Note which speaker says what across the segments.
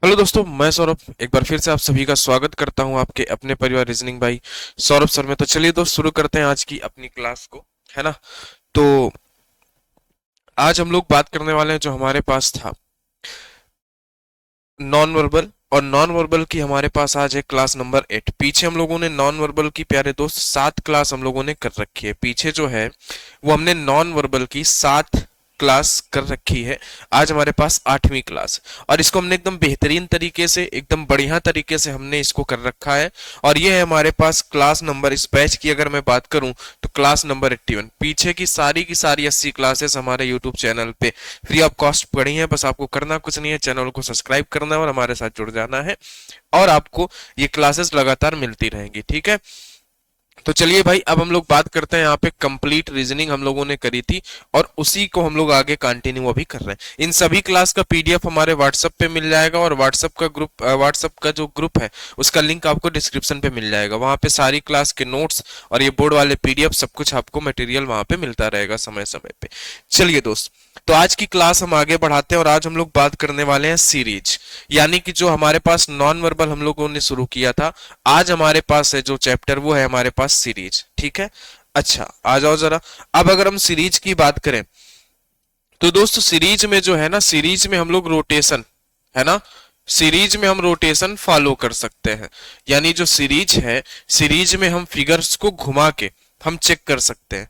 Speaker 1: Hello दोस्तों, मैं सौरभ एक बार फिर से आप सभी का स्वागत करता हूं आपके अपने परिवार रीजनिंग भाई सौरभ सर में। तो चलिए दोस्त, शुरू करते हैं आज की अपनी क्लास को, है ना। तो आज हम लोग बात करने वाले हैं जो हमारे पास था नॉन वर्बल, और नॉन वर्बल की हमारे पास आज है क्लास नंबर 8। पीछे हम लोगों ने नॉन वर्बल की, प्यारे दोस्त, 7 क्लास हम लोगों ने कर रखी है। पीछे जो है वो हमने नॉन वर्बल की 7 क्लास कर रखी है। आज हमारे पास 8वीं क्लास, और इसको हमने एकदम बेहतरीन तरीके से, एकदम बढ़िया तरीके से हमने इसको कर रखा है। और ये है हमारे पास क्लास नंबर, इस बैच की अगर मैं बात करूं तो क्लास नंबर 81। पीछे की सारी 80 क्लासेस हमारे यूट्यूब चैनल पे फ्री ऑफ कॉस्ट पड़ी हैं। बस आपको करना कुछ नहीं है, चैनल को सब्सक्राइब करना है और हमारे साथ जुड़ जाना है, और आपको ये क्लासेस लगातार मिलती रहेंगी, ठीक है। तो चलिए भाई, अब हम लोग बात करते हैं यहाँ पे कंप्लीट रीजनिंग हम लोगों ने करी थी, और उसी को हम लोग आगे कंटिन्यू अभी कर रहे हैं। इन सभी क्लास का पीडीएफ हमारे व्हाट्सएप पे मिल जाएगा, और व्हाट्सएप का जो ग्रुप है उसका लिंक आपको डिस्क्रिप्शन पे मिल जाएगा। वहां पे सारी क्लास के नोट्स और ये बोर्ड वाले पीडीएफ सब कुछ आपको मटेरियल वहां पे मिलता रहेगा समय समय पे। चलिए दोस्त, तो आज की क्लास हम आगे बढ़ाते हैं, और आज हम लोग बात करने वाले हैं सीरीज, यानी कि जो हमारे पास नॉन वर्बल हम लोगों ने शुरू किया था, आज हमारे पास है जो चैप्टर वो है हमारे पास सीरीज, ठीक है। अच्छा, आ जाओ जरा। अब अगर हम सीरीज की बात करें तो दोस्तों, सीरीज में जो है ना, सीरीज में हम लोग रोटेशन, है ना, सीरीज में हम रोटेशन फॉलो कर सकते हैं। यानी जो सीरीज है, सीरीज में हम फिगर्स को घुमा के हम चेक कर सकते हैं,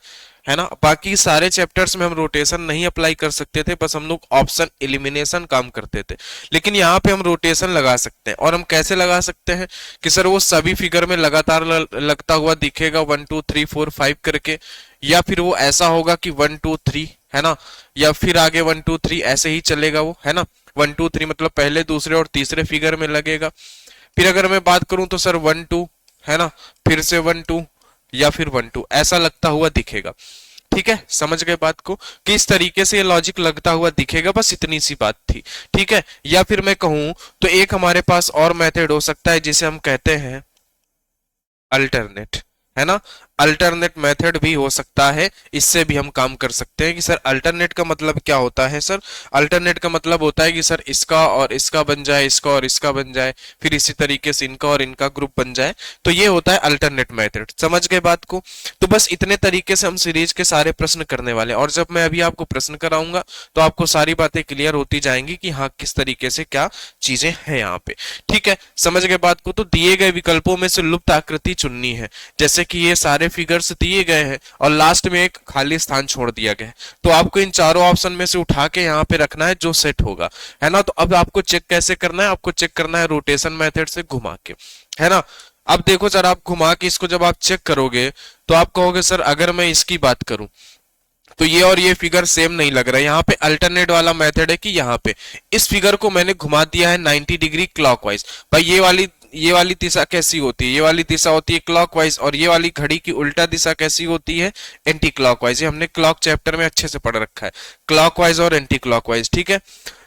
Speaker 1: है ना। बाकी सारे चैप्टर्स में हम रोटेशन नहीं अप्लाई कर सकते थे, बस हम लोग ऑप्शन एलिमिनेशन काम करते थे। लेकिन यहाँ पे हम रोटेशन लगा सकते हैं, और हम कैसे लगा सकते हैं कि सर वो सभी फिगर में लगातार लगता हुआ दिखेगा 1 2 3 4 5 करके, या फिर वो ऐसा होगा कि 1 2 3, है ना, या फिर आगे 1 2 3 ऐसे ही चलेगा वो, है ना। 1 2 3 मतलब पहले दूसरे और तीसरे फिगर में लगेगा। फिर अगर मैं बात करूं तो सर 1 2, है ना, फिर से 1 2, या फिर 1 2 ऐसा लगता हुआ दिखेगा। ठीक है, समझ गए बात को, कि इस तरीके से ये लॉजिक लगता हुआ दिखेगा, बस इतनी सी बात थी, ठीक है। या फिर मैं कहूं तो एक हमारे पास और मेथड हो सकता है जिसे हम कहते हैं अल्टरनेट, है ना। अल्टरनेट मेथड भी हो सकता है, इससे भी हम काम कर सकते हैं कि सर अल्टरनेट का मतलब क्या होता है। सर अल्टरनेट का मतलब होता है कि सर इसका और इसका बन जाए, इसका और इसका बन जाए, फिर इसी तरीके से इनका और इनका ग्रुप बन जाए, तो ये होता है अल्टरनेट मेथड। समझ गए बात को। तो बस इतने तरीके से हम सीरीज के सारे प्रश्न करने वाले हैं, और जब मैं अभी आपको प्रश्न कराऊंगा तो आपको सारी बातें क्लियर होती जाएंगी कि हाँ किस तरीके से क्या चीजें हैं यहाँ पे, ठीक है। समझ गए बात को। तो दिए गए विकल्पों में से लुप्त आकृति चुननी है, जैसे कि ये सारे फिगर्स दिए गए हैं और लास्ट में एक खाली स्थान छोड़ दिया गया है, तो आपको इन चारों ऑप्शन में से उठा के यहाँ पे रखना है जो सेट होगा, है ना। तो अब आपको चेक कैसे करना है, आपको चेक करना है रोटेशन मेथड से घुमा के, है ना। अब देखो सर, आप घुमा के इसको जब आप चेक करोगे तो आप कहोगे सर अगर मैं इसकी बात करूं तो ये और ये फिगर सेम नहीं लग रहा है। यहाँ पे अल्टरनेट वाला मेथड है कि यहाँ पे इस फिगर को मैंने घुमा दिया है 90 डिग्री क्लॉकवाइज। भाई ये वाली दिशा कैसी होती है, ये वाली दिशा होती है क्लॉकवाइज, और ये वाली घड़ी की उल्टा दिशा कैसी होती है, एंटी क्लॉकवाइज। ये हमने क्लॉक चैप्टर में अच्छे से पढ़ रखा है, क्लॉकवाइज और एंटी क्लॉकवाइज, ठीक है।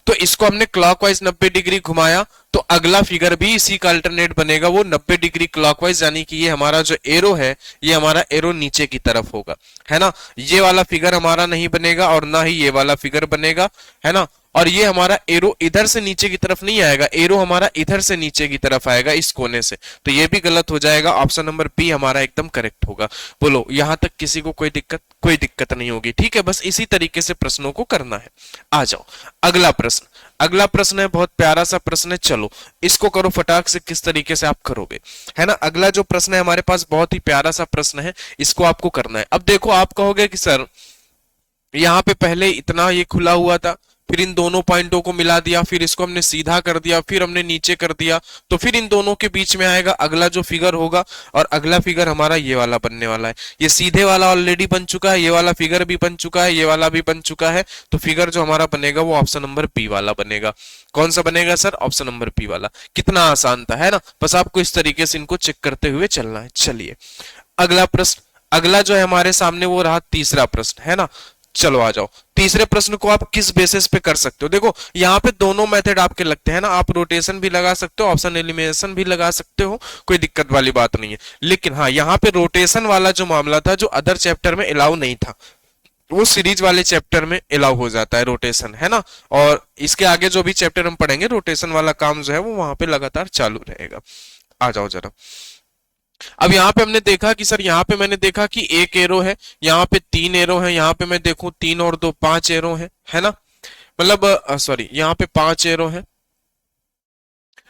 Speaker 1: तो इसको हमने क्लॉकवाइज 90 डिग्री घुमाया, तो अगला फिगर भी इसी का अल्टरनेट बनेगा, वो 90 डिग्री क्लॉकवाइज, यानी कि ये हमारा जो एरो है, ये हमारा एरो नीचे की तरफ होगा, है ना। ये वाला फिगर हमारा नहीं बनेगा और ना ही ये वाला फिगर बनेगा, है ना। और ये हमारा एरो इधर से नीचे की तरफ नहीं आएगा, एरो हमारा इधर से नीचे की तरफ आएगा इस कोने से, तो ये भी गलत हो जाएगा। ऑप्शन नंबर बी हमारा एकदम करेक्ट होगा। बोलो यहां तक किसी को कोई दिक्कत? कोई दिक्कत नहीं होगी, ठीक है। बस इसी तरीके से प्रश्नों को करना है। आ जाओ अगला प्रश्न। अगला प्रश्न है बहुत प्यारा सा प्रश्न है, चलो इसको करो फटाक से, किस तरीके से आप करोगे, है ना। अगला जो प्रश्न है हमारे पास बहुत ही प्यारा सा प्रश्न है, इसको आपको करना है। अब देखो, आप कहोगे कि सर यहाँ पे पहले इतना ये खुला हुआ था, फिर इन दोनों पॉइंटों को मिला दिया, फिर इसको हमने सीधा कर दिया, फिर हमने नीचे कर दिया, तो फिर इन दोनों के बीच में आएगा अगला जो फिगर होगा, और अगला फिगर हमारा ये वाला बनने वाला है। ये सीधे वाला ऑलरेडी बन चुका है, ये वाला फिगर भी बन चुका है, ये वाला भी बन चुका है, तो फिगर जो हमारा बनेगा वो ऑप्शन नंबर बी वाला बनेगा। कौन सा बनेगा सर? ऑप्शन नंबर बी वाला। कितना आसान था, है ना। बस आपको इस तरीके से इनको चेक करते हुए चलना है। चलिए अगला प्रश्न, अगला जो है हमारे सामने वो रहा तीसरा प्रश्न, है ना। चलो आ जाओ, तीसरे प्रश्न को आप किस बेसिस पे कर सकते हो। देखो यहाँ पे दोनों मेथड आपके लगते हैं ना, आप रोटेशन भी लगा सकते हो, ऑप्शन एलिमिनेशन भी लगा सकते हो, कोई दिक्कत वाली बात नहीं है। लेकिन हाँ, यहाँ पे रोटेशन वाला जो मामला था, जो अदर चैप्टर में अलाउ नहीं था, वो सीरीज वाले चैप्टर में अलाउ हो जाता है रोटेशन, है ना। और इसके आगे जो भी चैप्टर हम पढ़ेंगे रोटेशन वाला काम जो है वो वहां पे लगातार चालू रहेगा। आ जाओ जरा। अब यहाँ पे हमने देखा कि सर यहाँ पे मैंने देखा कि एक एरो है, यहाँ पे तीन एरो है, यहाँ पे मैं देखूं तीन और दो पांच एरो है ना। मतलब सॉरी, यहाँ पे पांच एरो है,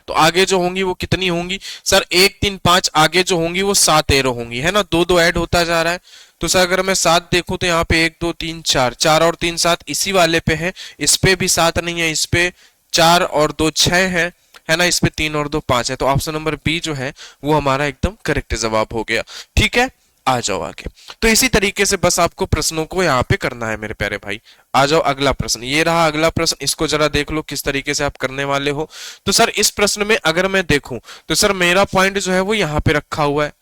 Speaker 1: तो आगे जो होंगी वो कितनी होंगी सर, एक तीन पांच, आगे जो होंगी वो सात एरो होंगी, है ना। दो दो ऐड होता जा रहा है। तो सर अगर मैं सात देखूं तो यहाँ पे एक दो तीन चार, चार और तीन सात इसी वाले पे है, इस पे भी सात नहीं है, इस पे चार और दो छह है ना, इस पे तीन और दो पांच है। तो ऑप्शन नंबर बी जो है वो हमारा एकदम करेक्ट जवाब हो गया। ठीक है, आ जाओ आगे। तो इसी तरीके से बस आपको प्रश्नों को यहाँ पे करना है मेरे प्यारे भाई। आ जाओ अगला प्रश्न, ये रहा अगला प्रश्न, इसको जरा देख लो किस तरीके से आप करने वाले हो। तो सर इस प्रश्न में अगर मैं देखूं तो सर मेरा पॉइंट जो है वो यहाँ पे रखा हुआ है,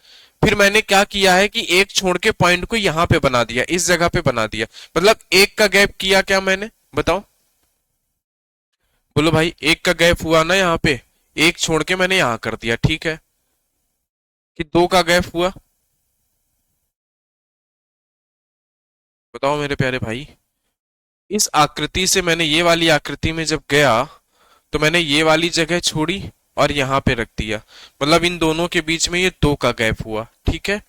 Speaker 1: फिर मैंने क्या किया है कि एक छोड़ के पॉइंट को यहाँ पे बना दिया, इस जगह पे बना दिया, मतलब एक का गैप किया क्या मैंने, बताओ, बोलो भाई, एक का गैप हुआ ना यहाँ पे, एक छोड़ के मैंने यहाँ कर दिया, ठीक है, कि दो का गैप हुआ, बताओ मेरे प्यारे भाई। इस आकृति से मैंने ये वाली आकृति में जब गया तो मैंने ये वाली जगह छोड़ी और यहाँ पे रख दिया, मतलब इन दोनों के बीच में ये दो का गैप हुआ, ठीक है।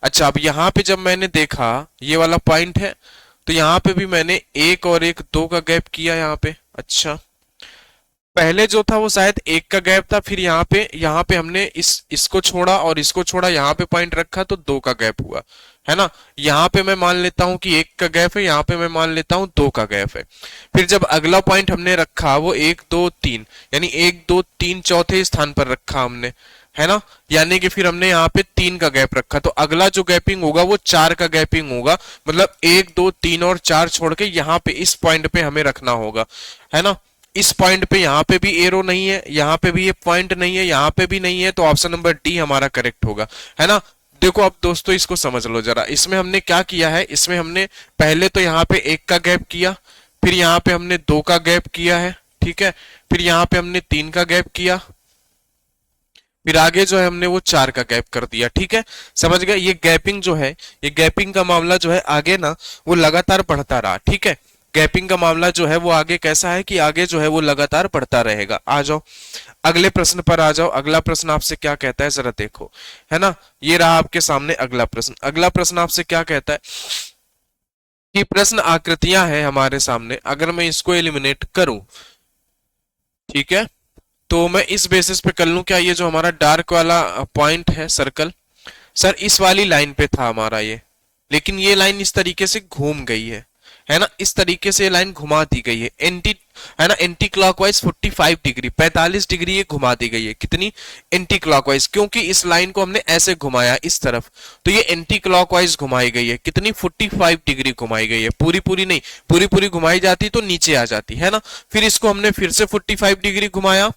Speaker 1: अच्छा, अब यहाँ पे जब मैंने देखा ये वाला पॉइंट है, तो यहाँ पे भी मैंने एक और एक दो का गैप किया यहाँ पे। अच्छा, पहले जो था वो शायद एक का गैप था, फिर यहाँ पे हमने इसको छोड़ा और इसको छोड़ा, यहाँ पे पॉइंट रखा तो दो का गैप हुआ, है ना। यहाँ पे मैं मान लेता हूं कि एक का गैप है, यहाँ पे मैं मान लेता हूं दो का गैप है। फिर जब अगला पॉइंट हमने रखा वो एक दो तीन, यानी एक दो तीन चौथे स्थान पर रखा हमने, है ना। यानी कि फिर हमने यहाँ पे तीन का गैप रखा, तो अगला जो गैपिंग होगा वो चार का गैपिंग होगा, मतलब एक दो तीन और चार छोड़ के यहाँ पे इस पॉइंट पे हमें रखना होगा, है ना। इस पॉइंट पे यहाँ पे भी एरो नहीं है, यहाँ पे भी ये पॉइंट नहीं है, यहाँ पे भी नहीं है, तो ऑप्शन नंबर डी हमारा करेक्ट होगा, है ना। देखो अब दोस्तों इसको समझ लो जरा, इसमें हमने क्या किया है, इसमें हमने पहले तो यहाँ पे एक का गैप किया, फिर यहाँ पे हमने दो का गैप किया है, ठीक है, फिर यहाँ पे हमने तीन का गैप किया, फिर आगे जो है हमने वो चार का गैप कर दिया, ठीक है। समझ गए, ये गैपिंग जो है, ये गैपिंग का मामला जो है आगे ना वो लगातार बढ़ता रहा, ठीक है। गैपिंग का मामला जो है वो आगे कैसा है कि आगे जो है वो लगातार बढ़ता रहेगा। आ जाओ अगले प्रश्न पर, आ जाओ। अगला प्रश्न आपसे क्या कहता है जरा देखो, है ना। ये रहा आपके सामने अगला प्रश्न। अगला प्रश्न आपसे क्या कहता है कि प्रश्न आकृतियां हैं हमारे सामने, अगर मैं इसको एलिमिनेट करूं, ठीक है, तो मैं इस बेसिस पे कर लूं क्या, ये जो हमारा डार्क वाला पॉइंट है सर्कल, सर इस वाली लाइन पे था हमारा ये, लेकिन ये लाइन इस तरीके से घूम गई है ना, इस तरीके से लाइन घुमा दी गई है एंटी, है ना, एंटी क्लॉकवाइज 45 डिग्री, 45 डिग्री ये घुमा दी गई है, कितनी, एंटी क्लॉकवाइज, क्योंकि इस लाइन को हमने ऐसे घुमाया इस तरफ, तो ये एंटी क्लॉकवाइज घुमाई गई है, कितनी 45 डिग्री घुमाई गई है, पूरी पूरी नहीं, पूरी पूरी घुमाई जाती तो नीचे आ जाती, है ना। फिर इसको हमने फिर से 45 डिग्री घुमाया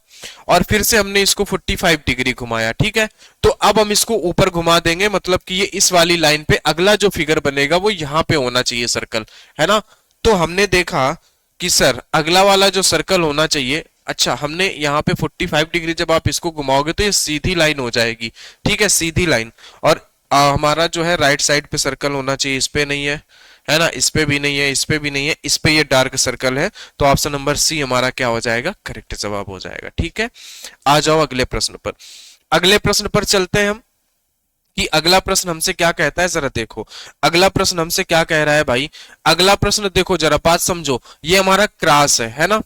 Speaker 1: और फिर से हमने इसको 45 डिग्री घुमाया, ठीक है। तो अब हम इसको ऊपर घुमा देंगे, मतलब कि ये इस वाली लाइन पे अगला जो फिगर बनेगा वो यहाँ पे होना चाहिए सर्कल, है ना। तो हमने देखा कि सर अगला वाला जो सर्कल होना चाहिए, अच्छा हमने यहाँ पे 45 डिग्री जब आप इसको घुमाओगे तो ये सीधी लाइन हो जाएगी, ठीक है, सीधी लाइन। और हमारा जो है राइट साइड पे सर्कल होना चाहिए, इस पे नहीं है ना, इस पे भी नहीं है, इस पे भी नहीं है, इस पे ये डार्क सर्कल है, तो ऑप्शन नंबर सी हमारा क्या हो जाएगा, करेक्ट जवाब हो जाएगा, ठीक है। आ जाओ अगले प्रश्न पर। अगले प्रश्न पर चलते हैं हम कि अगला प्रश्न हमसे क्या कहता है, जरा देखो अगला प्रश्न हमसे क्या कह रहा है भाई। अगला प्रश्न देखो जरा, बात समझो, ये हमारा क्रॉस है ना,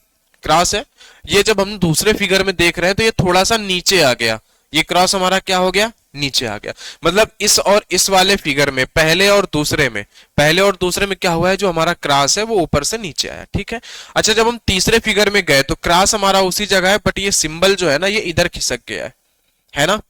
Speaker 1: क्रॉस है। ये जब हम दूसरे फिगर में देख रहे हैं तो ये थोड़ा सा नीचे आ गया, ये क्रॉस हमारा क्या हो गया, नीचे आ गया, मतलब इस और इस वाले फिगर में पहले और दूसरे में, पहले और दूसरे में क्या हुआ है, जो हमारा क्रॉस है वो ऊपर से नीचे आया, ठीक है। अच्छा, जब हम तीसरे फिगर में गए तो क्रॉस हमारा उसी जगह है, बट ये सिंबल जो है ना ये इधर खिसक गया है ना।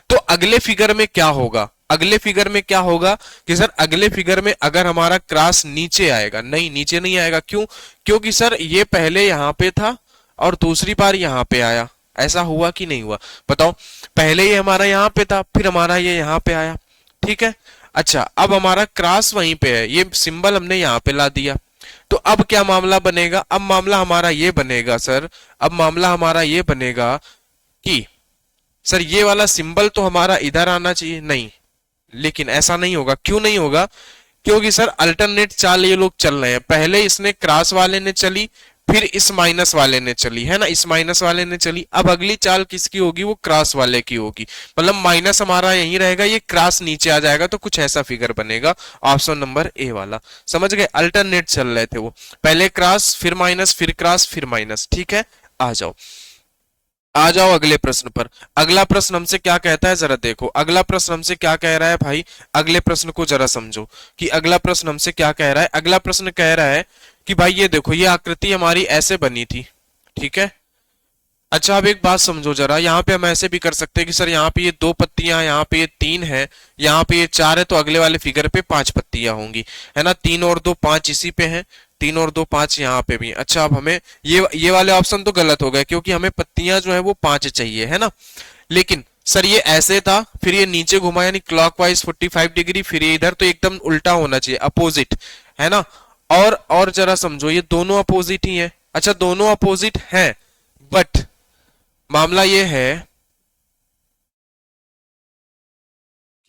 Speaker 1: तो अगले फिगर में क्या होगा, अगले फिगर में क्या होगा कि सर अगले फिगर में अगर हमारा क्रॉस नीचे आएगा, नहीं नीचे नहीं आएगा, क्यों, क्योंकि सर ये पहले यहां पे था और दूसरी बार यहां पे आया, ऐसा हुआ कि नहीं हुआ, बताओ। पहले ये हमारा यहां पे था, फिर हमारा ये यहां पे आया, ठीक है। अच्छा, अब हमारा क्रॉस वहीं पे है, ये सिंबल हमने यहां पे ला दिया, तो अब क्या मामला बनेगा, अब मामला हमारा ये बनेगा सर, अब मामला हमारा ये बनेगा कि सर ये वाला सिंबल तो हमारा इधर आना चाहिए, नहीं, लेकिन ऐसा नहीं होगा, क्यों नहीं होगा, क्योंकि सर अल्टरनेट चाल ये लोग चल रहे हैं, पहले इसने क्रॉस वाले ने चली, फिर इस माइनस वाले ने चली, है ना, इस माइनस वाले ने चली, अब अगली चाल किसकी होगी, वो क्रॉस वाले की होगी, मतलब माइनस हमारा यहीं रहेगा, ये क्रॉस नीचे आ जाएगा, तो कुछ ऐसा फिगर बनेगा, ऑप्शन नंबर ए वाला। समझ गए, अल्टरनेट चल रहे थे वो, पहले क्रॉस फिर माइनस फिर क्रॉस फिर माइनस। ठीक है, आ जाओ आ जाओ अगले प्रश्न पर। अगला प्रश्न हमसे क्या कहता है, जरा देखो अगला प्रश्न हमसे क्या कह रहा है भाई, अगले प्रश्न को जरा समझो कि अगला प्रश्न हमसे क्या कह रहा है। अगला प्रश्न कह रहा है कि भाई ये देखो, ये आकृति हमारी ऐसे बनी थी, ठीक है। अच्छा अब एक बात समझो जरा, यहाँ पे हम ऐसे भी कर सकते हैं कि सर यहाँ पे ये 2 पत्तियां, यहाँ पे ये 3 है, यहाँ पे ये 4 है, तो अगले वाले फिगर पे 5 पत्तियां होंगी, है ना, 3 और 2 5 इसी पे हैं, 3 और 2 5 यहाँ पे भी। अच्छा अब हमें ये वाले ऑप्शन तो गलत हो गए, क्योंकि हमें पत्तियां जो है वो 5 चाहिए, है ना। लेकिन सर ये ऐसे था, फिर ये नीचे घुमा यानी क्लॉकवाइज 45 डिग्री, फिर ये इधर, तो एकदम उल्टा होना चाहिए, अपोजिट, है ना। और जरा समझो, ये दोनों अपोजिट ही है। अच्छा दोनों अपोजिट हैं, बट मामला ये है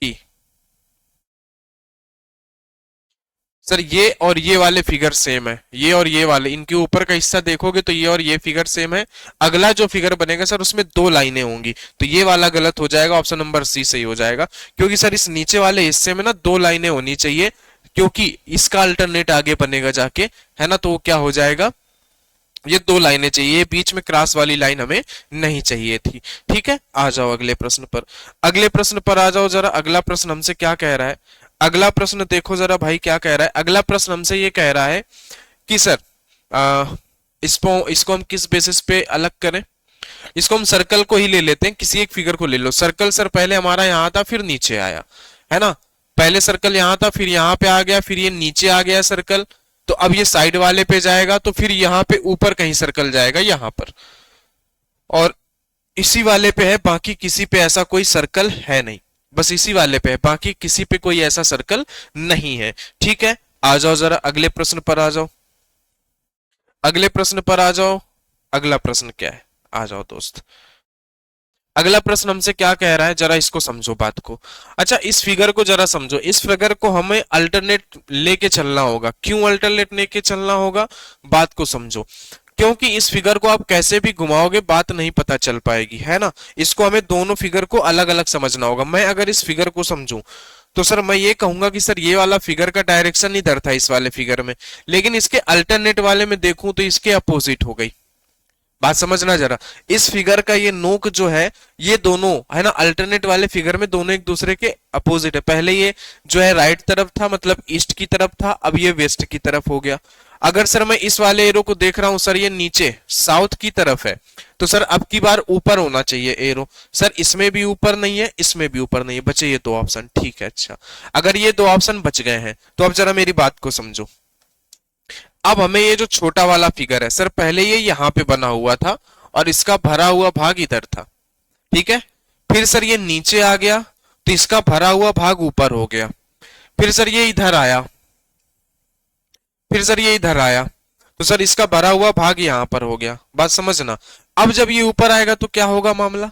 Speaker 1: कि सर ये और ये वाले फिगर सेम है, ये और ये वाले, इनके ऊपर का हिस्सा देखोगे तो ये और ये फिगर सेम है, अगला जो फिगर बनेगा सर उसमें 2 लाइनें होंगी, तो ये वाला गलत हो जाएगा, ऑप्शन नंबर सी सही हो जाएगा, क्योंकि सर इस नीचे वाले हिस्से में ना 2 लाइनें होनी चाहिए, क्योंकि इसका अल्टरनेट आगे बनेगा जाके, है ना, तो वो क्या हो जाएगा, ये 2 लाइनें चाहिए, बीच में क्रॉस वाली लाइन हमें नहीं चाहिए थी। ठीक है, आ जाओ अगले प्रश्न पर। अगले प्रश्न पर आ जाओ जरा, अगला प्रश्न हमसे क्या कह रहा है, अगला प्रश्न देखो जरा भाई क्या कह रहा है। अगला प्रश्न हमसे ये कह रहा है कि सर इसको हम किस बेसिस पे अलग करें, इसको हम सर्कल को ही ले लेते हैं, किसी एक फिगर को ले लो। सर्कल सर पहले हमारा यहां था फिर नीचे आया, है ना, पहले सर्कल यहां था फिर यहां पे आ गया, फिर ये नीचे आ गया सर्कल, तो अब ये साइड वाले पे जाएगा, तो फिर यहां पे ऊपर कहीं सर्कल जाएगा यहां पर, और इसी वाले पे है, बाकी किसी पे ऐसा कोई सर्कल है नहीं, बस इसी वाले पे है, बाकी किसी पे कोई ऐसा सर्कल नहीं है। ठीक है, आ जाओ जरा अगले प्रश्न पर आ जाओ, अगले प्रश्न पर आ जाओ। अगला प्रश्न क्या है, आ जाओ दोस्त। अगला प्रश्न हमसे क्या कह रहा है, जरा इसको समझो बात को। अच्छा इस फिगर को जरा समझो, इस फिगर को हमें अल्टरनेट लेके चलना होगा। क्यों अल्टरनेट लेके चलना होगा, बात को समझो, क्योंकि इस फिगर को आप कैसे भी घुमाओगे बात नहीं पता चल पाएगी, है ना। इसको हमें दोनों फिगर को अलग अलग समझना होगा। मैं अगर इस फिगर को समझूं तो सर मैं ये कहूंगा कि सर ये वाला फिगर का डायरेक्शन इधर था इस वाले फिगर में, लेकिन इसके अल्टरनेट वाले में देखूं तो इसके अपोजिट हो गई। बात समझना जरा, इस फिगर का ये नोक जो है, ये दोनों है ना अल्टरनेट वाले फिगर में दोनों एक दूसरे के अपोजिट है। पहले ये जो है राइट तरफ था, मतलब ईस्ट की तरफ था, अब ये वेस्ट की तरफ हो गया। अगर सर मैं इस वाले एरो को देख रहा हूं, सर ये नीचे साउथ की तरफ है, तो सर अब की बार ऊपर होना चाहिए एरो। सर इसमें भी ऊपर नहीं है, इसमें भी ऊपर नहीं है, बचे ये 2 ऑप्शन। ठीक है, अच्छा अगर ये 2 ऑप्शन बच गए हैं तो अब जरा मेरी बात को समझो। अब हमें ये जो छोटा वाला फिगर है सर, पहले ये यहां पे बना हुआ था और इसका भरा हुआ भाग इधर था, ठीक है। फिर सर ये नीचे आ गया तो इसका भरा हुआ भाग ऊपर हो गया, फिर सर ये इधर आया, फिर सर ये इधर आया, तो सर इसका भरा हुआ भाग यहां पर हो गया। बात समझना, अब जब ये ऊपर आएगा तो क्या होगा मामला,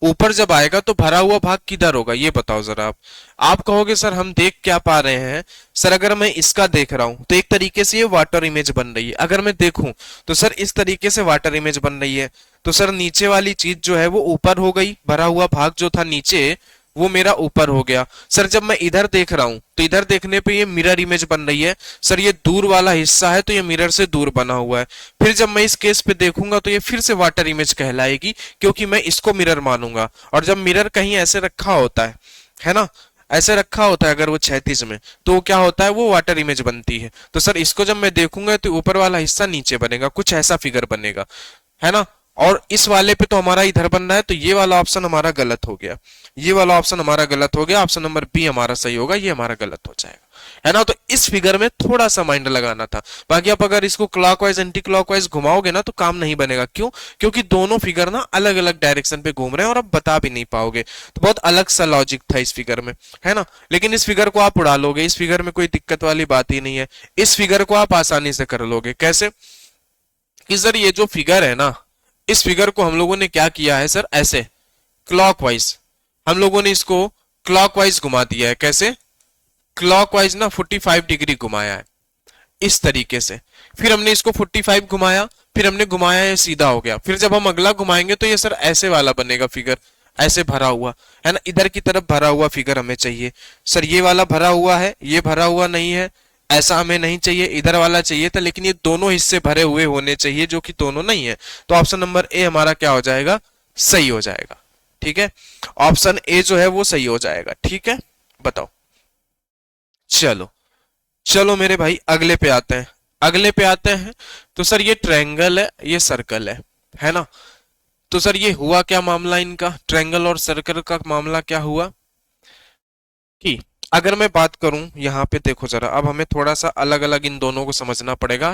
Speaker 1: ऊपर जब आएगा तो भरा हुआ भाग किधर होगा, ये बताओ जरा आप कहोगे सर हम देख क्या पा रहे हैं, सर अगर मैं इसका देख रहा हूं तो एक तरीके से ये वाटर इमेज बन रही है, अगर मैं देखूं तो सर इस तरीके से वाटर इमेज बन रही है, तो सर नीचे वाली चीज जो है वो ऊपर हो गई, भरा हुआ भाग जो था नीचे वो मेरा ऊपर हो गया। सर जब मैं इधर देख रहा हूं तो इधर देखने पे ये मिरर इमेज बन रही है, सर ये दूर वाला हिस्सा है तो ये मिरर से दूर बना हुआ है। फिर जब मैं इस केस पे देखूंगा तो ये फिर से वाटर इमेज कहलाएगी, क्योंकि मैं इसको मिरर मानूंगा। और जब मिरर कहीं ऐसे रखा होता है ना, ऐसे रखा होता है अगर वो क्षैतिज में, तो क्या होता है वो वाटर इमेज बनती है। तो सर इसको जब मैं देखूंगा तो ऊपर वाला हिस्सा नीचे बनेगा, कुछ ऐसा फिगर बनेगा, है ना। और इस वाले पे तो हमारा इधर बन रहा है, तो ये वाला ऑप्शन हमारा गलत हो गया, ये वाला ऑप्शन हमारा गलत हो गया, ऑप्शन नंबर बी हमारा सही होगा, ये हमारा गलत हो जाएगा, है ना। तो इस फिगर में थोड़ा सा माइंड लगाना था, बाकी आप अगर इसको क्लॉकवाइज एंटी क्लॉकवाइज घुमाओगे ना तो काम नहीं बनेगा। क्यों, क्योंकि दोनों फिगर ना अलग अलग डायरेक्शन पे घूम रहे हैं और आप बता भी नहीं पाओगे, तो बहुत अलग सा लॉजिक था इस फिगर में, है ना। लेकिन इस फिगर को आप उड़ा लोगे, इस फिगर में कोई दिक्कत वाली बात ही नहीं है, इस फिगर को आप आसानी से कर लोगे। कैसे कि सर ये जो फिगर है ना, इस फिगर को हम लोगों ने क्या किया है सर, ऐसे क्लॉकवाइज हम लोगों ने इसको क्लॉकवाइज घुमा दिया है। कैसे, क्लॉकवाइज ना 45 डिग्री घुमाया है इस तरीके से, फिर हमने इसको 45 घुमाया, फिर हमने घुमाया, ये सीधा हो गया, फिर जब हम अगला घुमाएंगे तो ये सर ऐसे वाला बनेगा फिगर, ऐसे भरा हुआ है ना, इधर की तरफ भरा हुआ फिगर हमें चाहिए। सर ये वाला भरा हुआ है, ये भरा हुआ नहीं है, ऐसा हमें नहीं चाहिए, इधर वाला चाहिए था, लेकिन ये दोनों हिस्से भरे हुए होने चाहिए जो कि दोनों नहीं है। तो ऑप्शन नंबर ए हमारा क्या हो जाएगा, सही हो जाएगा। ठीक है, ऑप्शन ए जो है वो सही हो जाएगा। ठीक है, बताओ। चलो चलो मेरे भाई अगले पे आते हैं, अगले पे आते हैं। तो सर ये ट्रायंगल है, ये सर्कल है ना। तो सर ये हुआ क्या मामला इनका, ट्रायंगल और सर्कल का मामला क्या हुआ कि अगर मैं बात करूं यहाँ पे देखो जरा, अब हमें थोड़ा सा अलग अलग इन दोनों को समझना पड़ेगा,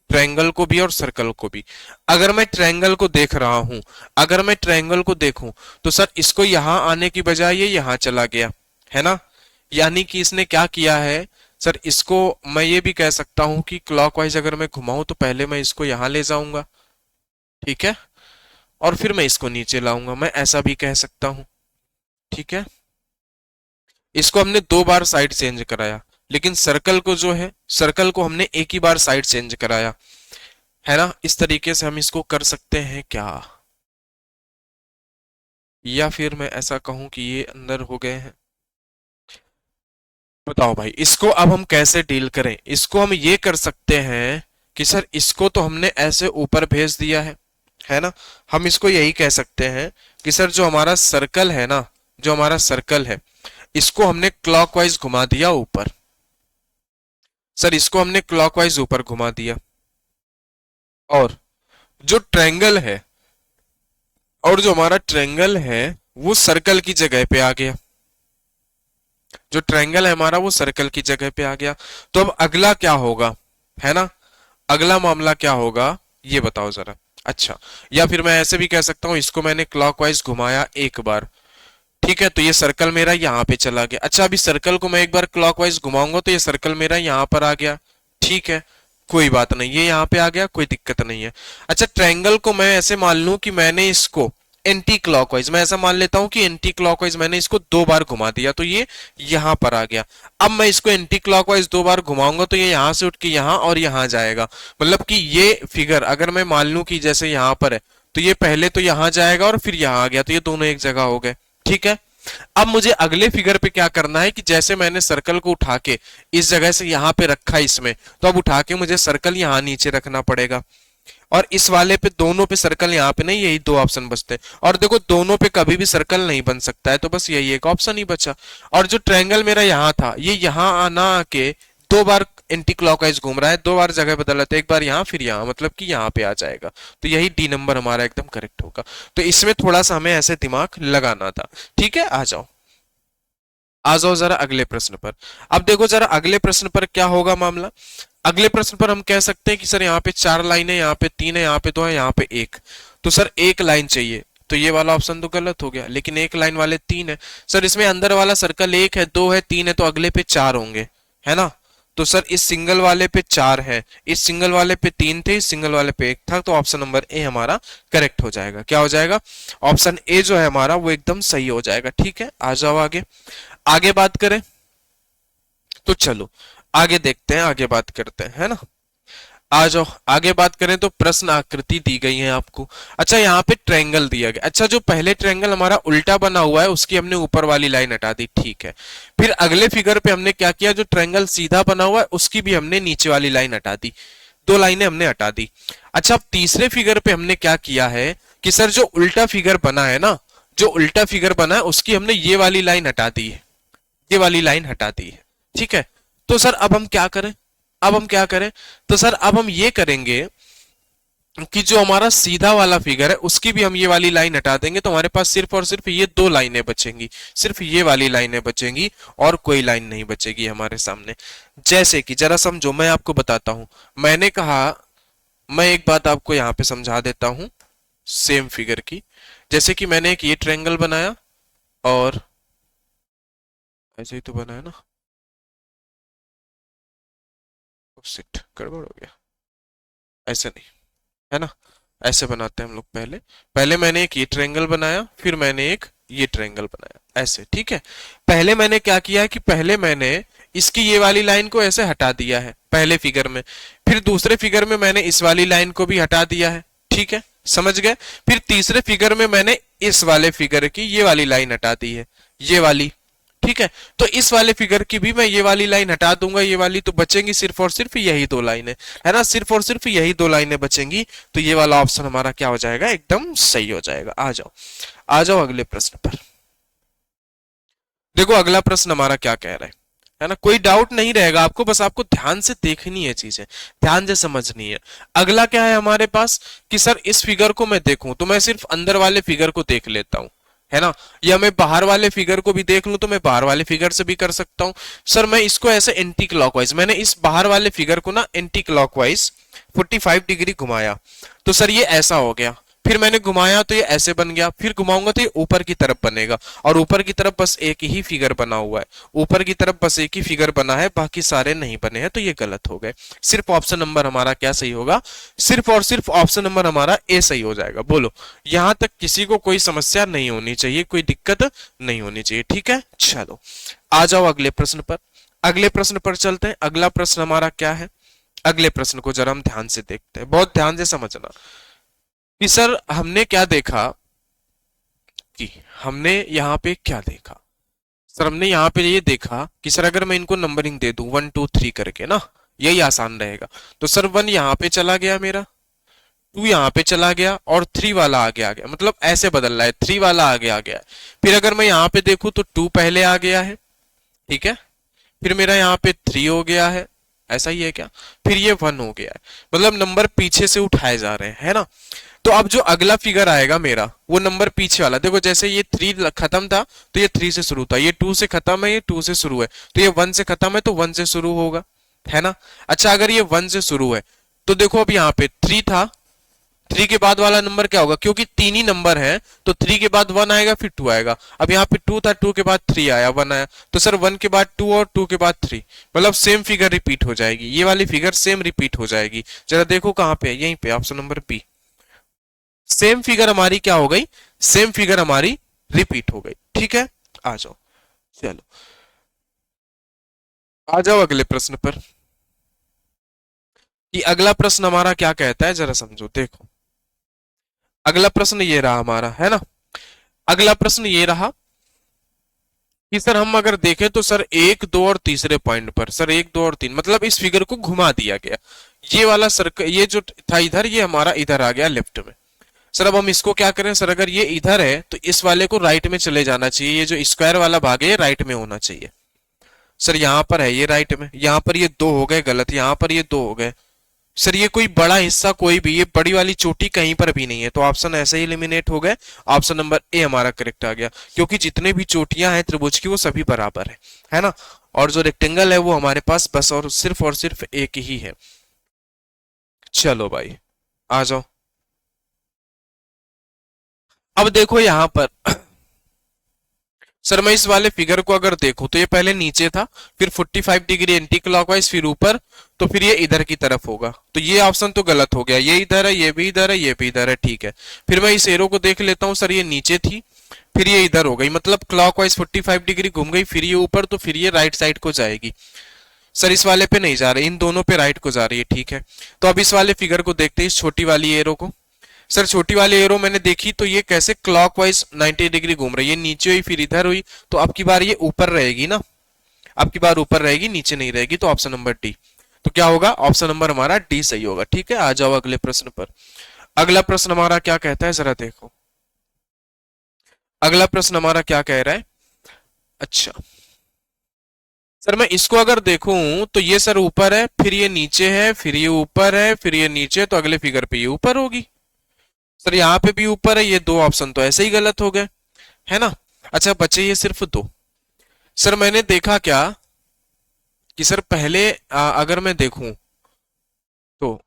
Speaker 1: ट्रायंगल को भी और सर्कल को भी। अगर मैं ट्रायंगल को देख रहा हूं, अगर मैं ट्रायंगल को देखूं तो सर इसको यहां आने की बजाय ये यहां चला गया, है ना। यानी कि इसने क्या किया है सर, इसको मैं ये भी कह सकता हूं कि क्लॉकवाइज अगर मैं घुमाऊं तो पहले मैं इसको यहां ले जाऊंगा, ठीक है, और फिर मैं इसको नीचे लाऊंगा, मैं ऐसा भी कह सकता हूं। ठीक है, इसको हमने दो बार साइड चेंज कराया, लेकिन सर्कल को जो है, सर्कल को हमने एक ही बार साइड चेंज कराया, है ना। इस तरीके से हम इसको कर सकते हैं क्या, या फिर मैं ऐसा कहूं कि ये अंदर हो गए हैं। बताओ भाई इसको अब हम कैसे डील करें, इसको हम ये कर सकते हैं कि सर इसको तो हमने ऐसे ऊपर भेज दिया है ना। हम इसको यही कह सकते हैं कि सर जो हमारा सर्कल है ना, जो हमारा सर्कल है, इसको हमने क्लॉकवाइज घुमा दिया ऊपर। सर इसको हमने क्लॉकवाइज ऊपर घुमा दिया, और जो ट्रायंगल है, और जो हमारा ट्रायंगल है वो सर्कल की जगह पे आ गया, जो ट्रायंगल है हमारा वो सर्कल की जगह पे आ गया। तो अब अगला क्या होगा, है ना, अगला मामला क्या होगा ये बताओ जरा। अच्छा, या फिर मैं ऐसे भी कह सकता हूं, इसको मैंने क्लॉकवाइज घुमाया एक बार, ठीक है, तो ये सर्कल मेरा यहाँ पे चला गया। अच्छा, अभी सर्कल को मैं एक बार क्लॉकवाइज घुमाऊंगा तो ये सर्कल मेरा यहाँ पर आ गया, ठीक है, कोई बात नहीं, ये यहाँ पे आ गया, कोई दिक्कत नहीं है। अच्छा, ट्रायंगल को मैं ऐसे मान लूं कि मैंने इसको एंटी क्लॉकवाइज, मैं ऐसा मान लेता हूं कि एंटी क्लॉकवाइज मैंने इसको दो बार घुमा दिया तो ये यहां पर आ गया। अब मैं इसको एंटी क्लॉकवाइज दो बार घुमाऊंगा तो ये यहां से उठ के यहां और यहां जाएगा, मतलब कि ये फिगर अगर मैं मान लूं कि जैसे यहां पर है तो ये पहले तो यहां जाएगा और फिर यहां आ गया, तो ये दोनों एक जगह हो गए। ठीक है, अब मुझे अगले फिगर पे क्या करना है कि जैसे मैंने सर्कल को उठा के इस जगह से यहां पे रखा इसमें, तो अब उठा के मुझे सर्कल यहां नीचे रखना पड़ेगा, और इस वाले पे दोनों पे सर्कल यहाँ पे नहीं, यही दो ऑप्शन बचते हैं। और देखो दोनों पे कभी भी सर्कल नहीं बन सकता है, तो बस यही एक ऑप्शन ही बचा। और जो ट्रायंगल मेरा यहाँ था, ये यहाँ आना आके दो बार एंटी क्लॉकवाइज घूम रहा है, दो बार जगह बदला, तो एक बार यहाँ फिर यहाँ, मतलब कि यहाँ पे आ जाएगा। तो यही डी नंबर हमारा एकदम करेक्ट होगा। तो इसमें थोड़ा सा हमें ऐसे दिमाग लगाना था। ठीक है, आ जाओ, आ जाओ जरा अगले प्रश्न पर। अब देखो जरा अगले प्रश्न पर क्या होगा मामला। अगले प्रश्न पर हम कह सकते हैं कि सर यहाँ पे चार लाइन है, यहाँ पे तीन है, यहाँ पे दो है, यहाँ पे एक, तो सर एक लाइन चाहिए, तो ये वाला ऑप्शन तो गलत हो गया, लेकिन एक लाइन वाले तीन है। सर इसमें अंदर वाला सर्कल एक है, दो है, तीन है, तो अगले पे चार होंगे, है ना। तो सर इस सिंगल वाले पे चार है, इस सिंगल वाले पे तीन थे, इस सिंगल वाले पे एक था, तो ऑप्शन नंबर ए हमारा करेक्ट हो जाएगा। क्या हो जाएगा, ऑप्शन ए जो है हमारा वो एकदम सही हो जाएगा। ठीक है, आ जाओ आगे, आगे बात करें। तो चलो आगे देखते हैं, आगे बात करते हैं, है ना। आ जाओ आगे बात करें। तो प्रश्न आकृति दी गई है आपको। अच्छा, यहाँ पे ट्रायंगल दिया गया। अच्छा, जो पहले ट्रायंगल हमारा उल्टा बना हुआ है उसकी हमने ऊपर वाली लाइन हटा दी, ठीक है। फिर अगले फिगर पे हमने क्या किया, जो ट्रायंगल सीधा बना हुआ है उसकी भी हमने नीचे वाली लाइन हटा दी, दो लाइनें हमने हटा दी। अच्छा, अब तीसरे फिगर पे हमने क्या किया है कि सर जो उल्टा फिगर बना है ना, जो उल्टा फिगर बना है उसकी हमने ये वाली लाइन हटा दी है, ये वाली लाइन हटा दी है, ठीक है। तो सर अब हम क्या करें, अब हम क्या करें, तो सर अब हम ये करेंगे कि जो हमारा सीधा वाला फिगर है उसकी भी हम ये वाली लाइन हटा देंगे, तो हमारे पास सिर्फ और सिर्फ ये दो लाइनें बचेंगी, सिर्फ ये वाली लाइनें बचेंगी और कोई लाइन नहीं बचेगी हमारे सामने। जैसे कि जरा समझो, मैं आपको बताता हूं, मैंने कहा, मैं एक बात आपको यहां पे समझा देता हूं सेम फिगर की। जैसे कि मैंने एक ये ट्रायंगल बनाया, और ऐसे ही तो बनाया ना, शिट गड़बड़ हो गया, ऐसे नहीं, है ना, ऐसे बनाते हैं हम लोग। पहले पहले मैंने एक ये ट्रायंगल बनाया, फिर मैंने एक ये ट्रायंगल बनाया, ऐसे, ठीक है। पहले मैंने क्या किया है कि पहले मैंने इसकी ये वाली लाइन को ऐसे हटा दिया है पहले फिगर में, फिर दूसरे फिगर में मैंने इस वाली लाइन को भी हटा दिया है, ठीक है, समझ गए। फिर तीसरे फिगर में मैंने इस वाले फिगर की ये वाली लाइन हटा दी है, ये वाली, ठीक है। तो इस वाले फिगर की भी मैं ये वाली लाइन हटा दूंगा, ये वाली, तो बचेंगी सिर्फ और सिर्फ यही दो लाइनें, है ना, सिर्फ और सिर्फ यही दो लाइनें बचेंगी। तो ये वाला ऑप्शन हमारा क्या हो जाएगा, एकदम सही हो जाएगा। आ जाओ, आ जाओ अगले प्रश्न पर। देखो अगला प्रश्न हमारा क्या कह रहा है ना, कोई डाउट नहीं रहेगा आपको, बस आपको ध्यान से देखनी है चीजें, ध्यान से समझनी है। अगला क्या है हमारे पास कि सर इस फिगर को मैं देखूं तो मैं सिर्फ अंदर वाले फिगर को देख लेता हूं, है ना, या मैं बाहर वाले फिगर को भी देख लूं तो मैं बाहर वाले फिगर से भी कर सकता हूं। सर मैं इसको ऐसे एंटी क्लॉकवाइज, मैंने इस बाहर वाले फिगर को ना एंटी क्लॉकवाइज 45 डिग्री घुमाया, तो सर ये ऐसा हो गया, फिर मैंने घुमाया तो ये ऐसे बन गया, फिर घुमाऊंगा तो ये ऊपर की तरफ बनेगा, और ऊपर की तरफ बस एक ही फिगर बना हुआ है, ऊपर की तरफ बस एक ही फिगर बना है, बाकी सारे नहीं बने हैं, तो ये गलत हो गए। सिर्फ ऑप्शन नंबर हमारा क्या सही होगा, सिर्फ और सिर्फ ऑप्शन नंबर हमारा ए सही हो जाएगा। बोलो, यहां तक किसी को कोई समस्या नहीं होनी चाहिए, कोई दिक्कत नहीं होनी चाहिए, ठीक है। चलो आ जाओ अगले प्रश्न पर, अगले प्रश्न पर चलते हैं। अगला प्रश्न हमारा क्या है, अगले प्रश्न को जरा हम ध्यान से देखते हैं, बहुत ध्यान से समझना कि सर हमने क्या देखा, कि हमने यहाँ पे क्या देखा। सर हमने यहाँ पे ये देखा कि सर अगर मैं इनको नंबरिंग दे दूं 1 2 3 करके ना, यही आसान रहेगा। तो सर 1 यहाँ पे चला गया मेरा, 2 यहाँ पे चला गया, और 3 वाला आगे आ गया, मतलब ऐसे बदल रहा है, 3 वाला आगे आ गया। फिर अगर मैं यहाँ पे देखूं तो 2 पहले आ गया है, ठीक है, फिर मेरा यहाँ पे 3 हो गया है, ऐसा ही है क्या, फिर ये 1 हो गया है, मतलब नंबर पीछे से उठाए जा रहे हैं, है ना। तो अब जो अगला फिगर आएगा मेरा वो नंबर पीछे वाला, देखो जैसे ये 3 खत्म था तो ये 3 से शुरू था, ये 2 से खत्म है, ये 2 से शुरू है, तो ये 1 से खत्म है तो 1 से शुरू होगा, है ना। अच्छा अगर ये 1 से शुरू है तो देखो अब यहाँ पे 3 था, 3 के बाद वाला नंबर क्या होगा, क्योंकि 3 ही नंबर है तो 3 के बाद 1 आएगा फिर 2 आएगा। अब यहाँ पे 2 था, 2 के बाद 3 आया, 1 आया, तो सर 1 के बाद 2 और 2 के बाद 3, मतलब सेम फिगर रिपीट हो जाएगी, ये वाली फिगर सेम रिपीट हो जाएगी। जरा देखो कहाँ पे, यहीं पे option number B, same figure हमारी क्या हो गई, सेम फिगर हमारी रिपीट हो गई, ठीक है। आ जाओ, चलो आ जाओ अगले प्रश्न पर, कि अगला प्रश्न हमारा क्या कहता है, जरा समझो। देखो अगला प्रश्न ये रहा हमारा, है ना, अगला प्रश्न ये रहा कि सर हम अगर देखें तो सर 1 2 और तीसरे पॉइंट पर, सर 1 2 और 3, मतलब इस फिगर को घुमा दिया गया, ये वाला सर्कल, ये जो था इधर, ये हमारा इधर आ गया लेफ्ट में। सर अब हम इसको क्या करें, सर अगर ये इधर है तो इस वाले को राइट में चले जाना चाहिए, ये जो स्क्वायर वाला भाग है ये राइट में होना चाहिए। सर यहाँ पर है ये राइट में, यहाँ पर ये 2 हो गए गलत, यहाँ पर ये 2 हो गए। सर ये कोई बड़ा हिस्सा कोई भी, ये बड़ी वाली चोटी कहीं पर भी नहीं है, तो ऑप्शन ऐसे ही एलिमिनेट हो गए। ऑप्शन नंबर ए हमारा करेक्ट आ गया, क्योंकि जितने भी चोटियां हैं त्रिभुज की वो सभी बराबर है ना, और जो रेक्टेंगल है वो हमारे पास बस और सिर्फ एक ही है। चलो भाई आ जाओ, अब देखो यहां पर सर मैं इस वाले फिगर को अगर देखूं तो ये पहले नीचे था, फिर 45 डिग्री एंटी क्लॉकवाइज, फिर ऊपर, तो फिर ये इधर की तरफ होगा, तो ये ऑप्शन तो गलत हो गया, ये इधर है, ये भी इधर है, ये भी इधर है, ठीक है। फिर मैं इस एरो को देख लेता हूं, सर ये नीचे थी, फिर ये इधर हो गई, मतलब क्लॉकवाइज 45 डिग्री घूम गई, फिर ये ऊपर, तो फिर ये राइट साइड को जाएगी। सर इस वाले पे नहीं जा रही, इन दोनों पे राइट को जा रही है, ठीक है। तो अब इस वाले फिगर को देखते हैं, इस छोटी वाली एरो को। सर छोटी वाली एरो मैंने देखी तो ये कैसे क्लॉकवाइज 90 डिग्री घूम रही है, नीचे हुई फिर इधर हुई, तो अब की बार ये ऊपर रहेगी ना, अब की बार ऊपर रहेगी, नीचे नहीं रहेगी, तो ऑप्शन नंबर डी। तो क्या होगा, ऑप्शन नंबर हमारा डी सही होगा, ठीक है। आ जाओ अगले प्रश्न पर, अगला प्रश्न हमारा क्या कहता है, जरा देखो अगला प्रश्न हमारा क्या कह रहा है। अच्छा सर मैं इसको अगर देखूं तो ये सर ऊपर है, फिर ये नीचे है, फिर ये ऊपर है, फिर ये नीचे, तो अगले फिगर पे ये ऊपर होगी। सर यहाँ पे भी ऊपर है, ये 2 ऑप्शन तो ऐसे ही गलत हो गए, है ना। अच्छा बचे ये सिर्फ 2। सर मैंने देखा क्या कि सर पहले अगर मैं देखूं तो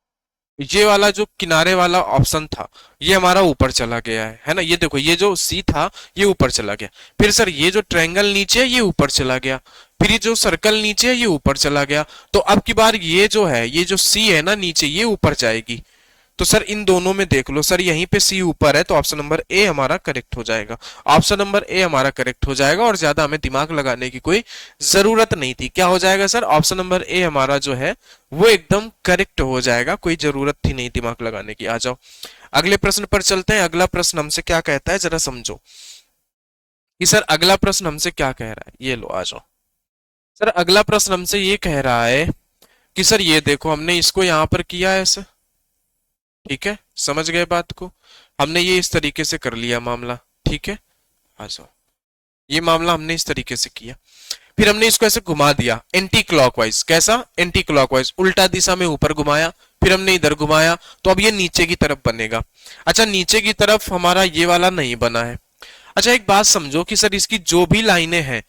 Speaker 1: ये वाला जो किनारे वाला ऑप्शन था ये हमारा ऊपर चला गया है ना, ये देखो ये जो सी था ये ऊपर चला गया, फिर सर ये जो ट्रायंगल नीचे है ये ऊपर चला गया, फिर ये जो सर्कल नीचे है ये ऊपर चला गया, तो अब की बार ये जो है, ये जो सी है ना नीचे, ये ऊपर जाएगी। तो सर इन दोनों में देख लो सर, यहीं पे सी ऊपर है तो ऑप्शन नंबर ए हमारा करेक्ट हो जाएगा। ऑप्शन नंबर ए हमारा करेक्ट हो जाएगा और ज्यादा हमें दिमाग लगाने की कोई जरूरत नहीं थी। क्या हो जाएगा सर, ऑप्शन नंबर ए हमारा जो है वो एकदम करेक्ट हो जाएगा, कोई जरूरत थी नहीं दिमाग लगाने की। आ जाओ अगले प्रश्न पर चलते हैं। अगला प्रश्न हमसे क्या कहता है जरा समझो कि सर अगला प्रश्न हमसे क्या कह रहा है। ये लो आ जाओ सर, अगला प्रश्न हमसे ये कह रहा है कि सर ये देखो हमने इसको यहां पर किया है ऐसे, ठीक है, समझ गए बात को, हमने ये इस तरीके से कर लिया मामला, ठीक है। आ जाओ, ये मामला हमने इस तरीके से किया, फिर हमने इसको ऐसे घुमा दिया एंटी क्लॉकवाइज। कैसा, एंटी क्लॉकवाइज, उल्टा दिशा में ऊपर घुमाया, फिर हमने इधर घुमाया, तो अब ये नीचे की तरफ बनेगा। अच्छा नीचे की तरफ हमारा ये वाला नहीं बना है। अच्छा एक बात समझो कि सर इसकी जो भी लाइनें हैं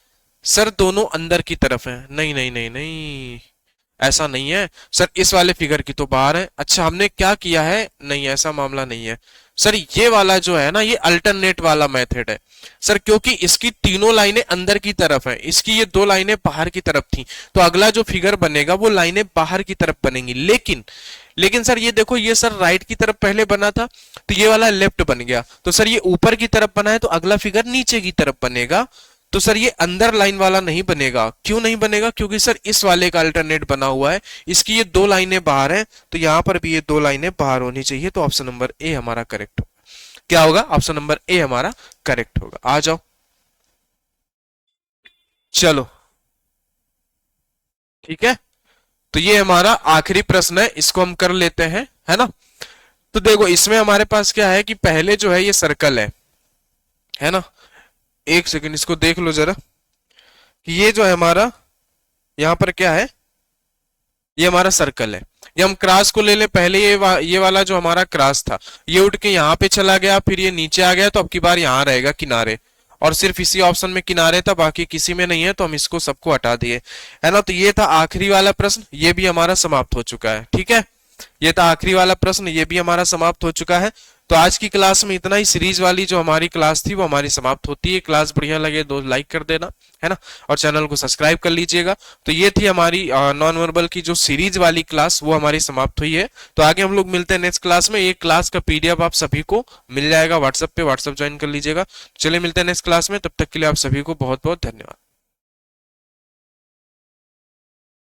Speaker 1: सर दोनों अंदर की तरफ हैं। नहीं नहीं नहीं नहीं, ऐसा नहीं है सर, इस वाले फिगर की तो बाहर है। अच्छा हमने क्या किया है, नहीं ऐसा मामला नहीं है सर, ये वाला जो है ना ये अल्टरनेट वाला मेथड है सर, क्योंकि इसकी तीनों लाइनें अंदर की तरफ हैं, इसकी ये दो लाइनें बाहर की तरफ थी, तो अगला जो फिगर बनेगा वो लाइनें बाहर की तरफ बनेंगी। लेकिन लेकिन सर ये देखो, ये सर राइट की तरफ पहले बना था तो ये वाला लेफ्ट बन गया, तो सर ये ऊपर की तरफ बना है तो अगला फिगर नीचे की तरफ बनेगा। तो सर ये अंदर लाइन वाला नहीं बनेगा। क्यों नहीं बनेगा, क्योंकि सर इस वाले का अल्टरनेट बना हुआ है, इसकी ये दो लाइनें बाहर हैं, तो यहां पर भी ये दो लाइनें बाहर होनी चाहिए। तो ऑप्शन नंबर ए हमारा करेक्ट होगा। क्या होगा, ऑप्शन नंबर ए हमारा करेक्ट होगा। आ जाओ चलो, ठीक है, तो ये हमारा आखिरी प्रश्न है, इसको हम कर लेते हैं, है ना। तो देखो इसमें हमारे पास क्या है कि पहले जो है ये सर्कल है ना। एक सेकंड इसको देख लो जरा कि ये जो है हमारा यहां पर क्या है, ये हमारा सर्कल है। ये हम क्रॉस को ले ले, पहले ये वाला जो हमारा क्रॉस था ये उठ के यहाँ पे चला गया, फिर ये नीचे आ गया, तो अब की बार यहाँ रहेगा किनारे, और सिर्फ इसी ऑप्शन में किनारे था, बाकी किसी में नहीं है, तो हम इसको सबको हटा दिए, है ना। तो ये था आखिरी वाला प्रश्न, ये भी हमारा समाप्त हो चुका है, ठीक है। ये था आखिरी वाला प्रश्न, ये भी हमारा समाप्त हो चुका है। तो आज की क्लास में इतना ही। सीरीज वाली जो हमारी क्लास थी वो हमारी समाप्त होती है। क्लास बढ़िया लगे तो लाइक कर देना, है ना, और चैनल को सब्सक्राइब कर लीजिएगा। तो ये थी हमारी नॉन वर्बल की जो सीरीज वाली क्लास, वो हमारी समाप्त हुई है। तो आगे हम लोग मिलते हैं नेक्स्ट क्लास में। ये क्लास का पीडीएफ आप सभी को मिल जाएगा व्हाट्सएप पे, व्हाट्सएप ज्वाइन कर लीजिएगा। चलिए मिलते हैं नेक्स्ट क्लास में, तब तक के लिए आप सभी को बहुत बहुत धन्यवाद।